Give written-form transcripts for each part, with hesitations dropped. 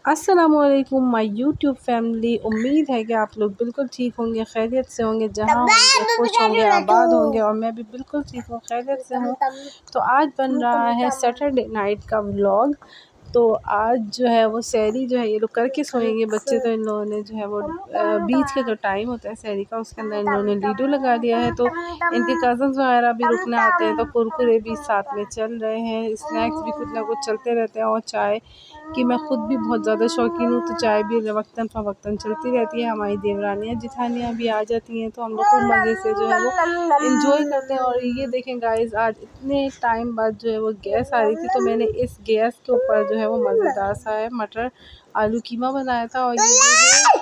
अस्सलामुअलैकुम my YouTube family. उम्मीद है कि आप लोग बिल्कुल ठीक होंगे, खैरियत से होंगे, जहाँ होंगे खुश होंगे, आबाद होंगे। और मैं भी बिल्कुल ठीक हूँ, खैरियत से हूँ। तो आज बन रहा है सैटरडे नाइट का व्लॉग। तो आज जो है वो सहरी जो है ये लोग करके सोएंगे बच्चे। तो इन लोगों ने जो है वो बीच का जो टाइम होता है सहरी का, उसके अंदर इन लोगों ने लीडो लगा दिया है। तो इनके कज़न्स वगैरह भी रुकने आते हैं, तो कुरकुरे भी साथ में चल रहे हैं, स्नैक्स भी कुछ ना कुछ चलते रहते हैं। और चाय कि मैं ख़ुद भी बहुत ज़्यादा शौकीन हूँ, तो चाय भी वक्तन फ़वक्तन चलती रहती है। हमारी देवरानियाँ जिठानियाँ भी आ जाती हैं, तो हम लोग खूब मज़े से जो है वो इन्जॉय करते हैं। और ये देखें गाइस, आज इतने टाइम बाद जो है वो गैस आ रही थी, तो मैंने इस गैस के ऊपर जो है वो मज़ेदार सा है मटर आलू कीमा बनाया था। और ये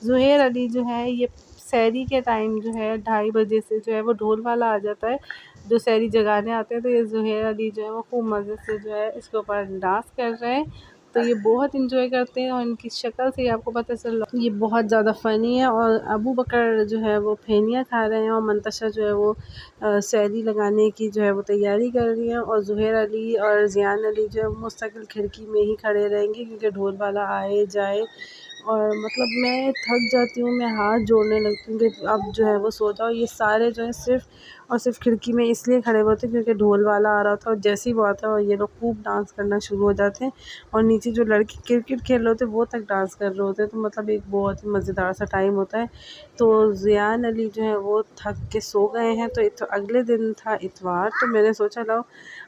ज़ुहैर अली जो है ये सहरी के टाइम जो है 2:30 बजे से जो है वो ढोल वाला आ जाता है, जो सहरी जगाने आते हैं। तो ये ज़ुहैर अली जो है वो खूब मज़े से जो है इसके ऊपर डांस कर रहे हैं। तो ये बहुत इंजॉय करते हैं, और इनकी शक्ल से आपको पता चल रहा है ये बहुत ज़्यादा फ़नी है। और अबू बकर जो है वो फेनिया खा रहे हैं, और मंतशा जो है वो सहरी लगाने की जो है वो तैयारी कर रही है। और ज़ुहैर अली और ज़ियान अली जो है वो मुस्तकिल खिड़की में ही खड़े रहेंगे, क्योंकि ढोल वाला आए जाए। और मतलब मैं थक जाती हूँ, मैं हाथ जोड़ने लगती हूँ कि अब जो है वो सो जाओ। ये सारे जो है सिर्फ़ और सिर्फ खिड़की में इसलिए खड़े हुए थे क्योंकि ढोल वाला आ रहा था। और जैसे ही वो आता है और ये लोग खूब डांस करना शुरू हो जाते हैं, और नीचे जो लड़के क्रिकेट खेल रहे होते हैं वो तक डांस कर रहे होते हैं। तो मतलब एक बहुत ही मज़ेदार सा टाइम होता है। तो ज़ियान अली जो है वो थक के सो गए हैं। तो अगले दिन था इतवार, तो मैंने सोचा लाओ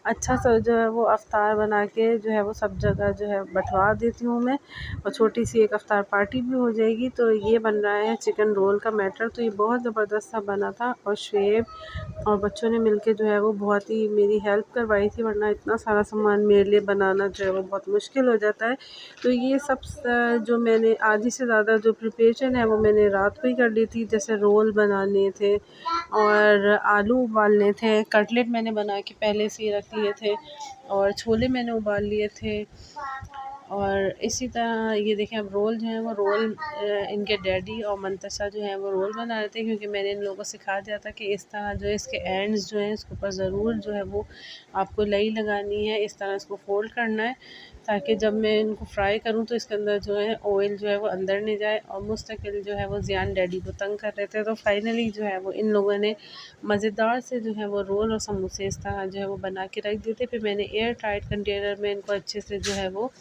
अच्छा सा जो है वो अफ्तार बना के जो है वो सब जगह जो है बँटवा देती हूँ मैं, और छोटी सी एक अफ्तार पार्टी भी हो जाएगी। तो ये बन रहा है चिकन रोल का मैटर। तो ये बहुत ज़बरदस्त सा बना था, और शुएब और बच्चों ने मिलके जो है वो बहुत ही मेरी हेल्प करवाई थी, वरना इतना सारा सामान मेरे लिए बनाना जो है वो बहुत मुश्किल हो जाता है। तो ये सब जो मैंने आधी से ज़्यादा जो प्रिपरेशन है वो मैंने रात को ही कर ली थी। जैसे रोल बनाने थे, और आलू उबालने थे, कटलेट मैंने बना के पहले से ही रख लिए थे, और छोले मैंने उबाल लिए थे। और इसी तरह ये देखें, अब रोल जो है वो रोल इनके डैडी और मंतशा जो है वो रोल बना रहे थे, क्योंकि मैंने इन लोगों को सिखा दिया था कि इस तरह जो है इसके एंड्स जो हैं इसके ऊपर ज़रूर जो है वो आपको लई लगानी है, इस तरह इसको फ़ोल्ड करना है, ताकि जब मैं इनको फ्राई करूं तो इसके अंदर जो है ऑयल जो है वो अंदर नहीं जाए। और मुस्तकिल जो है वो ज़ियान डैडी को तंग कर रहे थे। तो फाइनली जो है वो इन लोगों ने मज़ेदार से जो है वो रोल और समोसे इस तरह जो है वो बना के रख दिए थे। फिर मैंने एयर टाइट कंटेनर में इनको अच्छे से जो है वो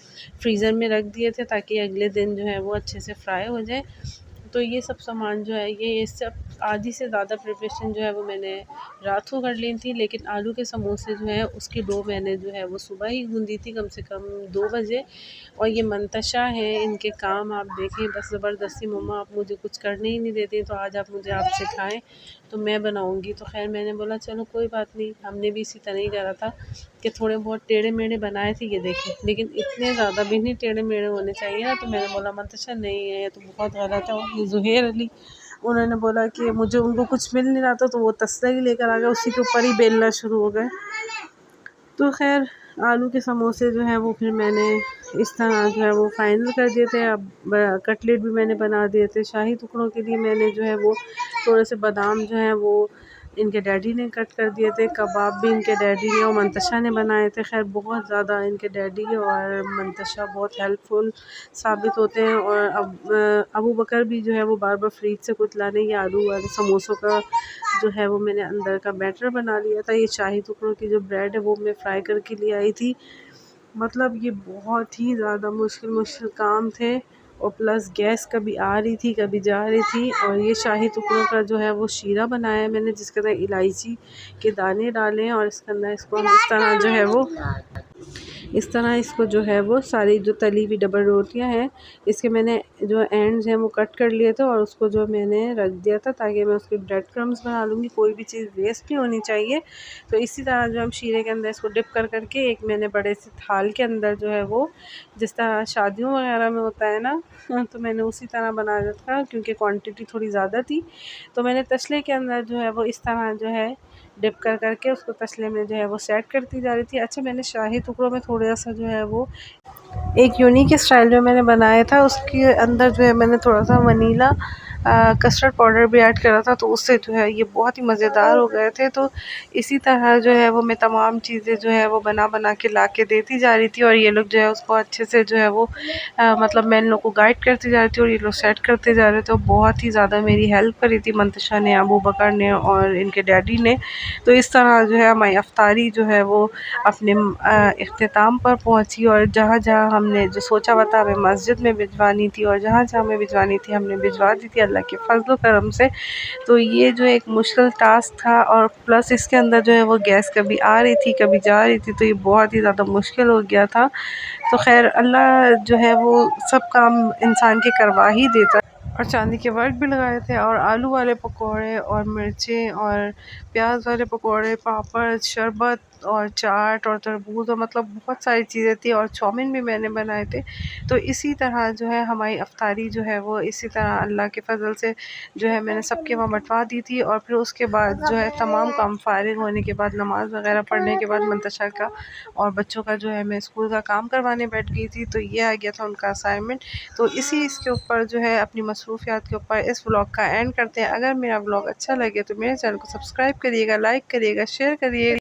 फ्रीज़र में रख दिए थे, ताकि अगले दिन जो है वो अच्छे से फ्राई हो जाए। तो ये सब सामान जो है ये सब आधी से ज़्यादा प्रिपरेशन जो है वो मैंने रात को कर ली थी। लेकिन आलू के समोसे जो है उसकी डो मैंने जो है वो सुबह ही गूंदी थी, कम से कम 2 बजे। और ये मंतशा है, इनके काम आप देखें, बस ज़बरदस्ती मम्मा आप मुझे कुछ करने ही नहीं देती, तो आज आप मुझे आप सिखाएं तो मैं बनाऊंगी। तो खैर मैंने बोला चलो कोई बात नहीं, हमने भी इसी तरह ही करा था कि थोड़े बहुत टेढ़े मेढ़े बनाए थे, ये देखें, लेकिन इतने ज़्यादा भी नहीं टेढ़े मेढ़े होने चाहिए ना। तो मैंने बोला मंतशा नहीं है, ये तो बहुत गलत है। और ये ज़ुहैर अली, उन्होंने बोला कि मुझे उनको कुछ मिल नहीं रहा था, तो वो तसला ही लेकर आ गए, उसी के ऊपर ही बेलना शुरू हो गए। तो खैर आलू के समोसे जो हैं वो फिर मैंने इस तरह जो है वो फ़ाइनल कर दिए थे। अब कटलेट भी मैंने बना दिए थे। शाही टुकड़ों के लिए मैंने जो है वो थोड़े से बादाम जो हैं वो इनके डैडी ने कट कर दिए थे। कबाब भी इनके डैडी ने और मंतशा ने बनाए थे। खैर बहुत ज़्यादा इनके डैडी और मंतशा बहुत हेल्पफुल साबित होते हैं। और अब अबू बकर भी जो है वो बार बार फ्रीज से कुछ लाने, ये आलू वाले समोसों का जो है वो मैंने अंदर का बैटर बना लिया था। ये शाही टुकड़ों की जो ब्रेड है वो मैं फ्राई करके ले आई थी। मतलब ये बहुत ही ज़्यादा मुश्किल काम थे, और प्लस गैस कभी आ रही थी कभी जा रही थी। और ये शाही टुकड़ों का जो है वो शीरा बनाया है मैंने, जिसके अंदर इलायची के दाने डाले हैं, और इसके अंदर इसको हम इस तरह जो है वो इसको जो है वो सारी जो तली हुई डबल रोटियां हैं, इसके मैंने जो एंड्स हैं वो कट कर लिए थे, और उसको जो मैंने रख दिया था ताकि मैं उसके ब्रेड क्रम्स बना लूँगी। कोई भी चीज़ वेस्ट नहीं होनी चाहिए। तो इसी तरह जो हम शीरे के अंदर इसको डिप कर करके एक मैंने बड़े से थाल के अंदर जो है वो, जिस तरह शादियों वगैरह में होता है ना, तो मैंने उसी तरह बनाया था, क्योंकि क्वांटिटी थोड़ी ज़्यादा थी। तो मैंने तसले के अंदर जो है वो इस तरह जो है डिप कर करके उसको तसले में जो है वो सेट करती जा रही थी। अच्छा, मैंने शाही टुकड़ों में थोड़ा सा जो है वो एक यूनिक स्टाइल जो मैंने बनाया था, उसके अंदर जो है मैंने थोड़ा सा वनीला कस्टर्ड पाउडर भी ऐड करा था, तो उससे जो है ये बहुत ही मज़ेदार हो गए थे। तो इसी तरह जो है वो मैं तमाम चीज़ें जो है वो बना बना के ला के देती जा रही थी, और ये लोग जो है उसको अच्छे से जो है वो मतलब मैं इन लोग को गाइड करती जा रही थी और ये लोग सेट करते जा रहे थे। और बहुत ही ज़्यादा मेरी हेल्प करी थी मंतशा ने, अबू बकर ने और इनके डैडी ने। तो इस तरह जो है हमारी अफ्तारी जो है वो अपने इख्तिताम पर पहुंची, और जहाँ जहाँ हमने जो सोचा हुआ था हमें मस्जिद में भिजवानी थी और जहाँ जहाँ हमें भिजवानी थी हमने भिजवा दी थी अल्लाह के फजल करम से। तो ये जो एक मुश्किल टास्क था, और प्लस इसके अंदर जो है वो गैस कभी आ रही थी कभी जा रही थी, तो ये बहुत ही ज़्यादा मुश्किल हो गया था। तो खैर अल्लाह जो है वो सब काम इंसान के करवा ही देता है। और चांदी के वर्क भी लगाए थे, और आलू वाले पकोड़े और मिर्चें और प्याज वाले पकोड़े, पापड़, शरबत और चाट और तरबूज, और मतलब बहुत सारी चीज़ें थी, और चाउमीन भी मैंने बनाए थे। तो इसी तरह जो है हमारी अफ्तारी जो है वो इसी तरह अल्लाह के फजल से जो है मैंने सबके वहाँ बंटवा दी थी। और फिर उसके बाद जो है तमाम काम फारिग होने के बाद, नमाज़ वगैरह पढ़ने के बाद मंतशा का और बच्चों का जो है मैं स्कूल का काम करवाने बैठ गई थी। तो ये आ गया था उनका असाइनमेंट। तो इसके ऊपर जो है अपनी मसरूफियात के ऊपर इस व्लॉग का एंड करते हैं। अगर मेरा व्लॉग अच्छा लगे तो मेरे चैनल को सब्सक्राइब करिएगा, लाइक करिएगा, शेयर करिएगा।